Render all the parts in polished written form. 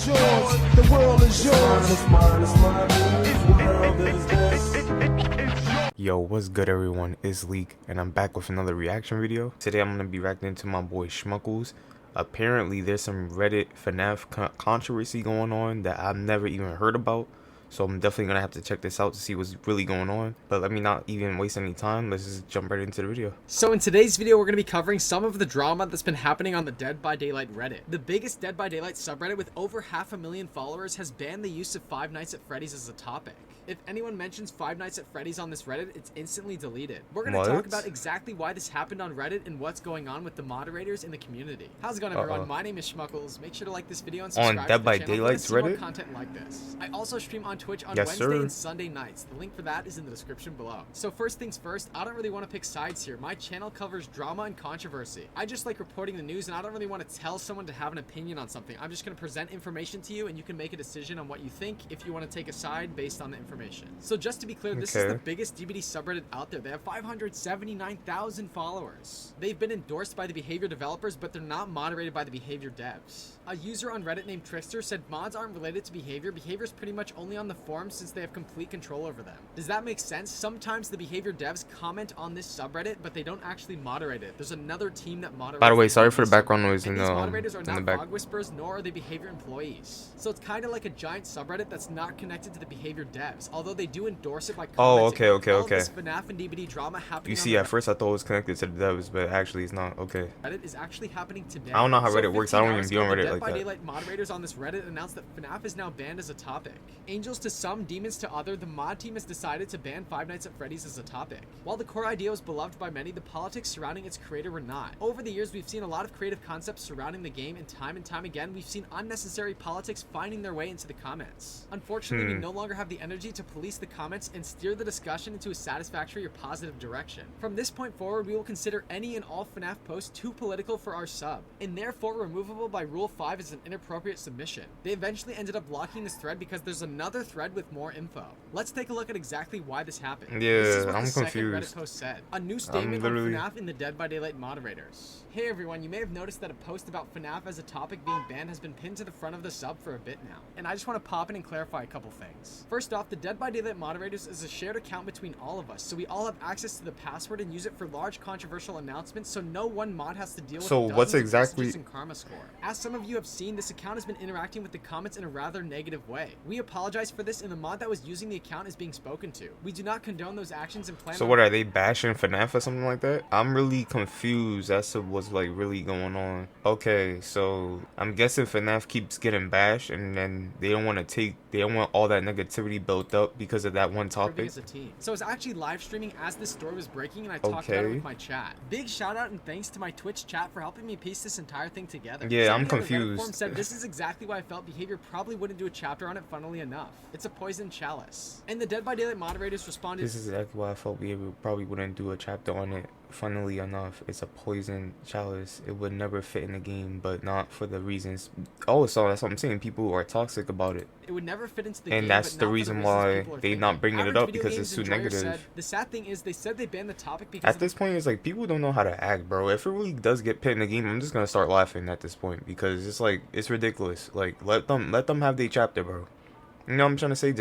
is yours. The world is yours. It's mine, it's mine. Whose world is this? Yo, what's good everyone? It's Leek and I'm back with another reaction video. Today I'm gonna be reacting to my boy Schmuckles. Apparently there's some Reddit FNAF controversy going on that I've never even heard about. So I'm definitely gonna have to check this out to see what's really going on. But let me not even waste any time. Let's just jump right into the video. So in today's video, we're going to be covering some of the drama that's been happening on the Dead by Daylight Reddit. The biggest Dead by Daylight subreddit with over 500,000 followers has banned the use of Five Nights at Freddy's as a topic. If anyone mentions Five Nights at Freddy's on this Reddit, it's instantly deleted. We're going to talk about exactly why this happened on Reddit and what's going on with the moderators in the community. How's it going, everyone? My name is Schmuckles. Make sure to like this video and subscribe on Dead by Daylight's Reddit. More content like this. I also stream on Twitch on Wednesday and Sunday nights. The link for that is in the description below. So first things first, I don't really want to pick sides here. My channel covers drama and controversy. I just like reporting the news, and I don't really want to tell someone to have an opinion on something. I'm just going to present information to you, and you can make a decision on what you think if you want to take a side based on the information. So just to be clear, this is the biggest DBD subreddit out there. They have 579,000 followers. They've been endorsed by the behavior developers, but they're not moderated by the behavior devs. A user on Reddit named Trickster said mods aren't related to behavior. Behavior is pretty much only on the forums since they have complete control over them. Does that make sense? Sometimes the behavior devs comment on this subreddit, but they don't actually moderate it. There's another team that moderates. By the way, sorry for the background noise in the moderators are not fog whisperers, nor are they behavior employees. So it's kind of like a giant subreddit that's not connected to the behavior devs, although they do endorse it by commenting. Okay. This FNAF and DBD drama happening. You see, at first I thought it was connected to the devs, but actually it's not. Okay. Reddit is actually happening today. I don't know how Reddit works. I don't even be on Reddit like that. Dead by Daylight moderators on this Reddit announced that FNAF is now banned as a topic. Angels to some, demons to other, the mod team has decided to ban Five Nights at Freddy's as a topic. While the core idea was beloved by many, the politics surrounding its creator were not. Over the years, we've seen a lot of creative concepts surrounding the game, and time again, we've seen unnecessary politics finding their way into the comments. Unfortunately, we no longer have the energy to police the comments and steer the discussion into a satisfactory or positive direction. From this point forward, we will consider any and all FNAF posts too political for our sub, and therefore removable by Rule 5 as an inappropriate submission. They eventually ended up blocking this thread because there's another thread with more info. Let's take a look at exactly why this happened. Yeah, this is what I'm the confused. second Reddit post said. A new statement on FNAF in the Dead by Daylight moderators. Hey everyone, you may have noticed that a post about FNAF as a topic being banned has been pinned to the front of the sub for a bit now. And I just want to pop in and clarify a couple things. First off, the Dead by Daylight moderators is a shared account between all of us, so we all have access to the password and use it for large controversial announcements, so no one mod has to deal with what's exactly in Karma Score. As some of you have seen, this account has been interacting with the comments in a rather negative way. We apologize for this, and the mod that was using the account is being spoken to. We do not condone those actions and plan. So what, are they bashing FNAF or something like that? I'm really confused as to what's like really going on. Okay, so I'm guessing FNAF keeps getting bashed, and then they don't want all that negativity built up because of that one topic. As a team. So I was actually live streaming as this story was breaking, and I talked about it with my chat. Big shout out and thanks to my Twitch chat for helping me piece this entire thing together. Yeah, I'm confused. Forum said this is exactly why I felt behavior probably wouldn't do a chapter on it. Funnily enough, it's a poison chalice. And the Dead by Daylight moderators responded. This is exactly why I felt behavior probably wouldn't do a chapter on it. Funnily enough, it's a poison chalice. It would never fit in the game, but not for the reasons. Oh, so that's what I'm saying. People are toxic about it. It would never fit into the game, and that's the reason why they're not bringing it up, because it's too negative. Said, the sad thing is, they said they banned the topic because at this point, it's like people don't know how to act, bro. If it really does get pit in the game, I'm just gonna start laughing at this point because it's like it's ridiculous. Like let them have their chapter, bro. You know what I'm trying to say? If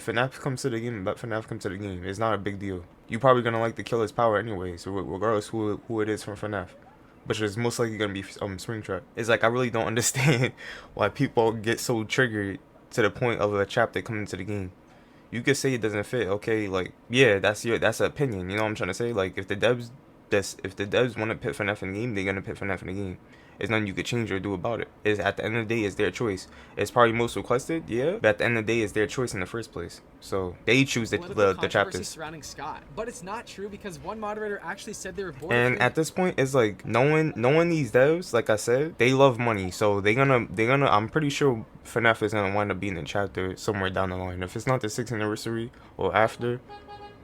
FNAF comes to the game, let FNAF come to the game. It's not a big deal. You're probably gonna like the killer's power anyway, so regardless who it is from FNAF. Which is most likely gonna be Springtrap. It's like I really don't understand why people get so triggered to the point of a chapter coming to the game. You could say it doesn't fit, okay? Like, yeah, that's an opinion. You know what I'm trying to say? Like, if the devs want to pit FNAF in the game, they're gonna pit FNAF in the game. There's nothing you could change or do about it. Is at the end of the day, it's their choice. It's probably most requested, yeah, but at the end of the day, it's their choice in the first place. So they choose the chapters. Surrounding Scott, but it's not true because one moderator actually said they were bored. And at this point, it's like knowing these devs, like I said, they love money, so they're gonna. I'm pretty sure FNAF is gonna wind up being a chapter somewhere down the line. If it's not the 6th anniversary or after,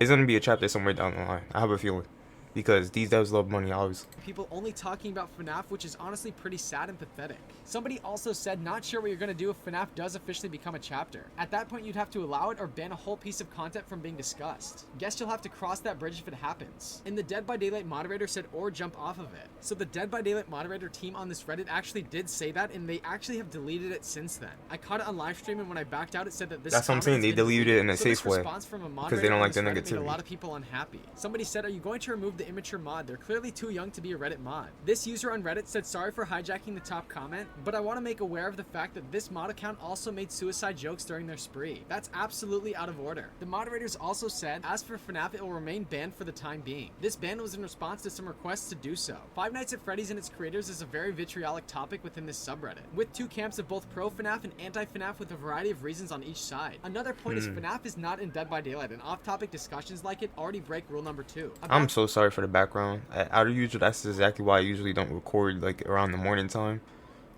it's gonna be a chapter somewhere down the line. I have a feeling. because these devs love money, obviously. People only talking about FNAF, which is honestly pretty sad and pathetic. Somebody also said, not sure what you're gonna do if FNAF does officially become a chapter. At that point, you'd have to allow it or ban a whole piece of content from being discussed. Guess you'll have to cross that bridge if it happens. And the Dead by Daylight moderator said, or jump off of it. So the Dead by Daylight moderator team on this Reddit actually did say that, and they actually have deleted it since then. I caught it on live stream, and when I backed out, it said that this. That's what I'm saying. They deleted it in a safe way because they don't like the Reddit negativity. made a lot of people unhappy. Somebody said, "Are you going to remove the immature mod? They're clearly too young to be a Reddit mod." This user on Reddit said, "Sorry for hijacking the top comment, but I want to make aware of the fact that this mod account also made suicide jokes during their spree. That's absolutely out of order." The moderators also said, "As for FNAF, it will remain banned for the time being." This ban was in response to some requests to do so. Five Nights at Freddy's and its creators is a very vitriolic topic within this subreddit, with two camps of both pro-FNAF and anti-FNAF with a variety of reasons on each side. Another point is FNAF is not in Dead by Daylight, and off-topic discussions like it already break rule number 2. I'm so sorry for the background. Out of usual, that's exactly why I usually don't record like around the morning time.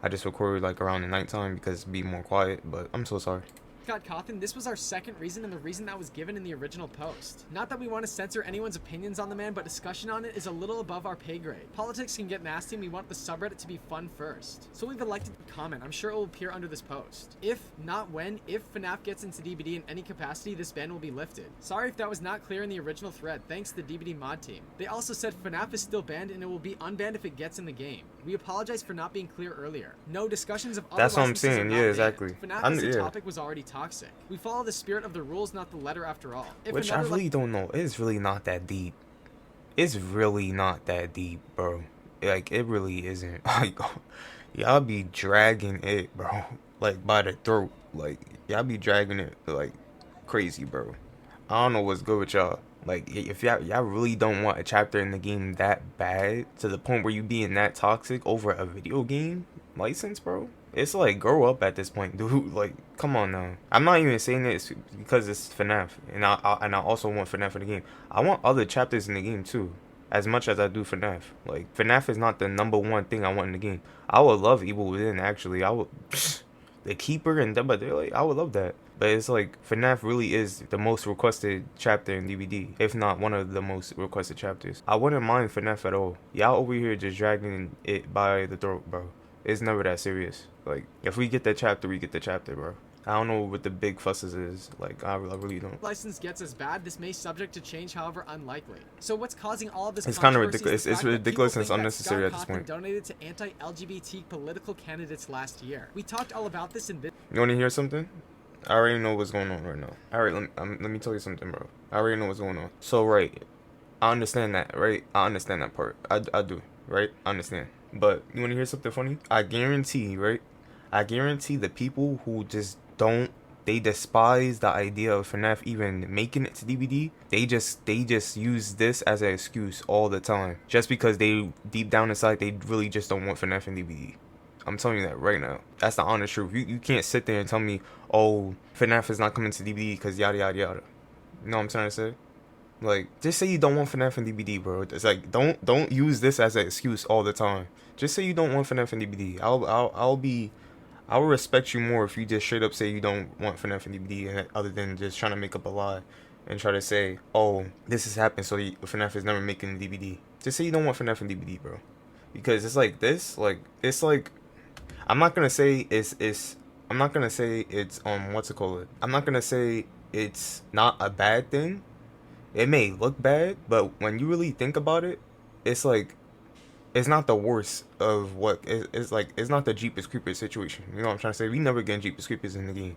I just record like around the nighttime because it'd be more quiet, but I'm so sorry. Scott Cawthon, this was our second reason and the reason that was given in the original post. Not that we want to censor anyone's opinions on the man, but discussion on it is a little above our pay grade. Politics can get nasty and we want the subreddit to be fun first. So we've elected to comment. I'm sure it will appear under this post. If, not when, if FNAF gets into DBD in any capacity, this ban will be lifted. Sorry if that was not clear in the original thread, thanks to the DBD mod team. They also said FNAF is still banned and it will be unbanned if it gets in the game. We apologize for not being clear earlier. No discussions of other That's what I'm licenses are saying, not yeah, banned. exactly. FNAF as a topic was already toxic. We follow the spirit of the rules, not the letter after all. Which I really don't know. It's really not that deep. It's really not that deep, bro. Like, it really isn't. Like, y'all be dragging it, bro. Like, by the throat. Like, y'all be dragging it, like, crazy, bro. I don't know what's good with y'all. Like, if y'all really don't want a chapter in the game that bad, to the point where you being that toxic over a video game license, bro, it's like, grow up at this point, dude. Like, come on now. I'm not even saying this because it's FNAF, and I also want FNAF in the game. I want other chapters in the game too, as much as I do FNAF. Like, FNAF is not the #1 thing I want in the game. I would love Evil Within, actually. I would, the Keeper and Dead by Daylight, I would love that. But it's like, FNAF really is the most requested chapter in DBD, if not one of the most requested chapters. I wouldn't mind FNAF at all. Y'all over here just dragging it by the throat, bro. It's never that serious. Like, if we get that chapter, we get the chapter, bro. I don't know what the big fusses is. Like, I really don't. License gets as bad, this may subject to change, however unlikely. So what's causing all of this? It's kind of ridiculous. It's ridiculous and it's unnecessary at this point. Donated to anti-LGBT political candidates last year. We talked all about this in this. You want to hear something? I already know what's going on right now. Alright, let me tell you something, bro. I already know what's going on. So, right, I understand that, right? I understand that part. I do, right? I understand. But, you want to hear something funny? I guarantee, right? I guarantee the people who just they despise the idea of FNAF even making it to DBD. They just use this as an excuse all the time. Just because they, deep down inside, they really just don't want FNAF in DBD. I'm telling you that right now. That's the honest truth. You can't sit there and tell me, oh, FNAF is not coming to DBD because yada yada yada. You know what I'm trying to say? Like, just say you don't want FNAF in DBD, bro. It's like, don't use this as an excuse all the time. Just say you don't want FNAF in DBD. I'll respect you more if you just straight up say you don't want FNAF in DBD, and other than just trying to make up a lie and try to say, oh, this has happened, so FNAF is never making DBD. Just say you don't want FNAF in DBD, bro. Because it's like this, like, it's like, I'm not gonna say I'm not gonna say it's what's it called? I'm not gonna say it's not a bad thing. It may look bad, but when you really think about it, it's like, it's not the worst of what it's like. It's not the Jeepers Creepers situation. You know what I'm trying to say? We never get Jeepers Creepers in the game.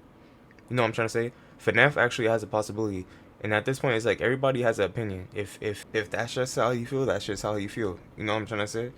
You know what I'm trying to say? FNAF actually has a possibility, and at this point, it's like everybody has an opinion. If that's just how you feel, that's just how you feel. You know what I'm trying to say?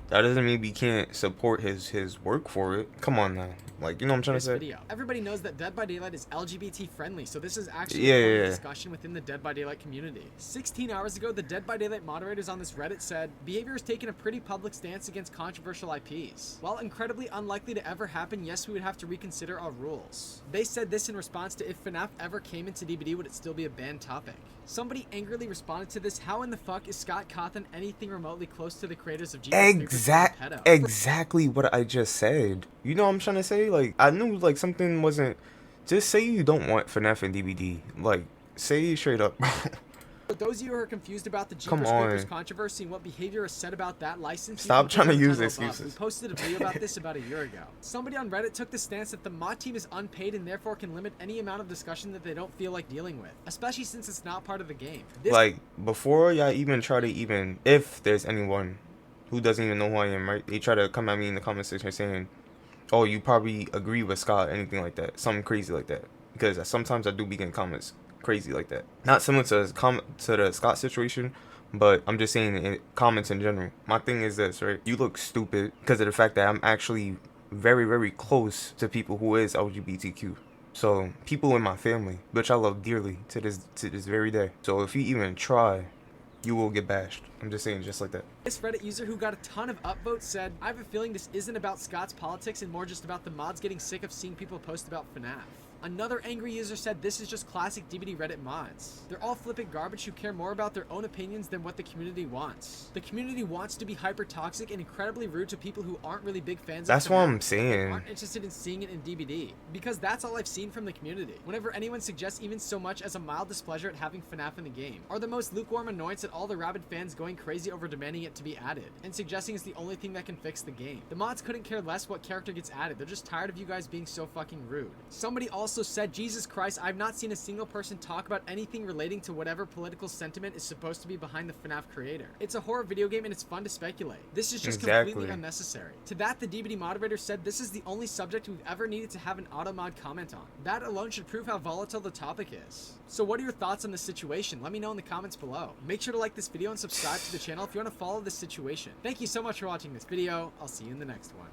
That doesn't mean we can't support his work for it. Come on now. Like, you know what I'm trying to say? Video. Everybody knows that Dead by Daylight is LGBT friendly, so this is actually a discussion within the Dead by Daylight community. 16 hours ago, the Dead by Daylight moderators on this Reddit said, behavior has taken a pretty public stance against controversial IPs. While incredibly unlikely to ever happen, yes, we would have to reconsider our rules. They said this in response to if FNAF ever came into DBD, would it still be a banned topic? Somebody angrily responded to this, how in the fuck is Scott Cawthon anything remotely close to the creators of Exactly what I just said. You know what I'm trying to say? Like, I knew, like, something wasn't... Just say you don't want FNAF and DBD. Like, say straight up. But those of you who are confused about the Come Jeepers Creepers on. controversy and what behavior is said about that license, you Stop can trying to click use the title above. excuses. We posted a video about this about a year ago. Somebody on Reddit took the stance that the mod team is unpaid and therefore can limit any amount of discussion that they don't feel like dealing with, especially since it's not part of the game. Like, before y'all even try to even, if there's anyone who doesn't even know who I am, right? They try to come at me in the comment section saying, oh, you probably agree with Scott, anything like that. Something crazy like that. Because sometimes I do begin comments crazy like that. Not similar to the Scott situation, but I'm just saying in comments in general. My thing is this, right? You look stupid because of the fact that I'm actually very, very close to people who is LGBTQ. So people in my family, which I love dearly to this very day. So if you even try, you will get bashed. I'm just saying, just like that. This Reddit user who got a ton of upvotes said, I have a feeling this isn't about Scott's politics and more just about the mods getting sick of seeing people post about FNAF. Another angry user said this is just classic DBD Reddit mods. They're all flipping garbage who care more about their own opinions than what the community wants. The community wants to be hyper toxic and incredibly rude to people who aren't really big fans That's of what FNAF I'm saying. aren't interested in seeing it in DBD. Because that's all I've seen from the community. Whenever anyone suggests even so much as a mild displeasure at having FNAF in the game, or the most lukewarm annoyance at all the rabid fans going crazy over demanding it to be added, and suggesting it's the only thing that can fix the game. The mods couldn't care less what character gets added, they're just tired of you guys being so fucking rude. Somebody also said, Jesus Christ, I've not seen a single person talk about anything relating to whatever political sentiment is supposed to be behind the FNAF creator. It's a horror video game and it's fun to speculate. This is just completely unnecessary. To that, the DBD moderator said this is the only subject we've ever needed to have an auto-mod comment on. That alone should prove how volatile the topic is. So what are your thoughts on this situation? Let me know in the comments below. Make sure to like this video and subscribe to the channel if you want to follow this situation. Thank you so much for watching this video. I'll see you in the next one.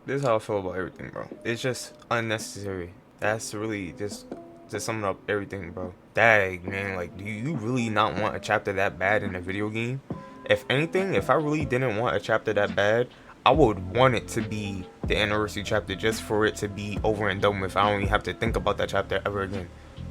This is how I feel about everything, bro. It's just unnecessary. That's really just to sum it up everything, bro. Dang, man, like, do you really not want a chapter that bad in a video game? If anything, if I really didn't want a chapter that bad, I would want it to be the anniversary chapter just for it to be over and done with. I don't even have to think about that chapter ever again.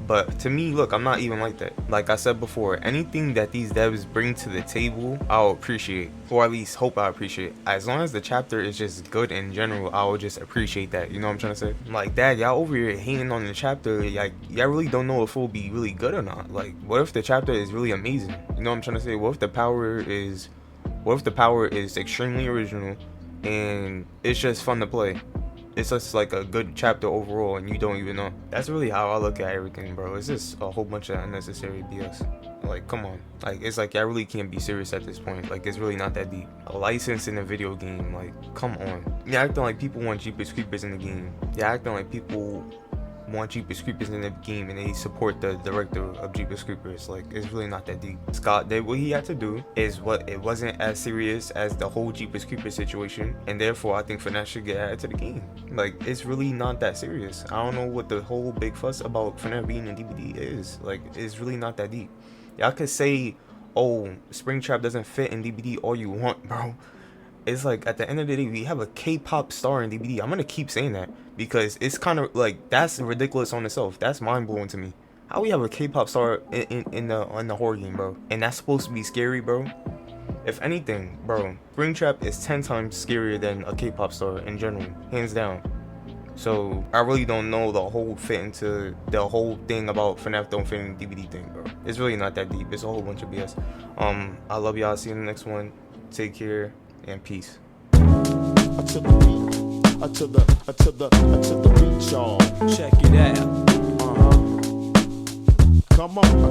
But to me, look, I'm not even like that. Like I said before, anything that these devs bring to the table, I'll appreciate, or at least hope I appreciate. As long as the chapter is just good in general, I'll just appreciate that. You know what I'm trying to say? Like, dad, y'all over here hating on the chapter, like, y'all really don't know if it'll be really good or not. Like, what if the chapter is really amazing? You know what I'm trying to say? What if the power is extremely original and it's just fun to play? It's just like a good chapter overall and you don't even know. That's really how I look at everything, bro. It's just a whole bunch of unnecessary BS. Like, come on. Like, it's like I really can't be serious at this point. Like, it's really not that deep. A license in a video game, like, come on. You're acting like people want Jeepers Creepers in the game. You're acting like people want Jeepers Creepers in the game and they support the director of Jeepers Creepers. Like, it's really not that deep. Scott did what he had to do. Is what it wasn't as serious as the whole Jeepers Creepers situation, and therefore I think FNAF should get added to the game. Like, it's really not that serious. I don't know what the whole big fuss about FNAF being in DBD is. Like, it's really not that deep. Y'all could say, oh, Springtrap doesn't fit in DBD all you want, bro. It's like, at the end of the day, we have a K-pop star in DBD. I'm gonna keep saying that because it's kind of like, that's ridiculous on itself. That's mind-blowing to me. How we have a K-pop star in the horror game, bro, and that's supposed to be scary, bro? If anything, bro, Springtrap is 10 times scarier than a K-pop star in general, hands down. So I really don't know the whole thing about FNAF don't fit in the DBD thing, bro. It's really not that deep. It's a whole bunch of BS. I love y'all. See you in the next one. Take care and peace. To the beat, to the beat, y'all. Check it out. Come on.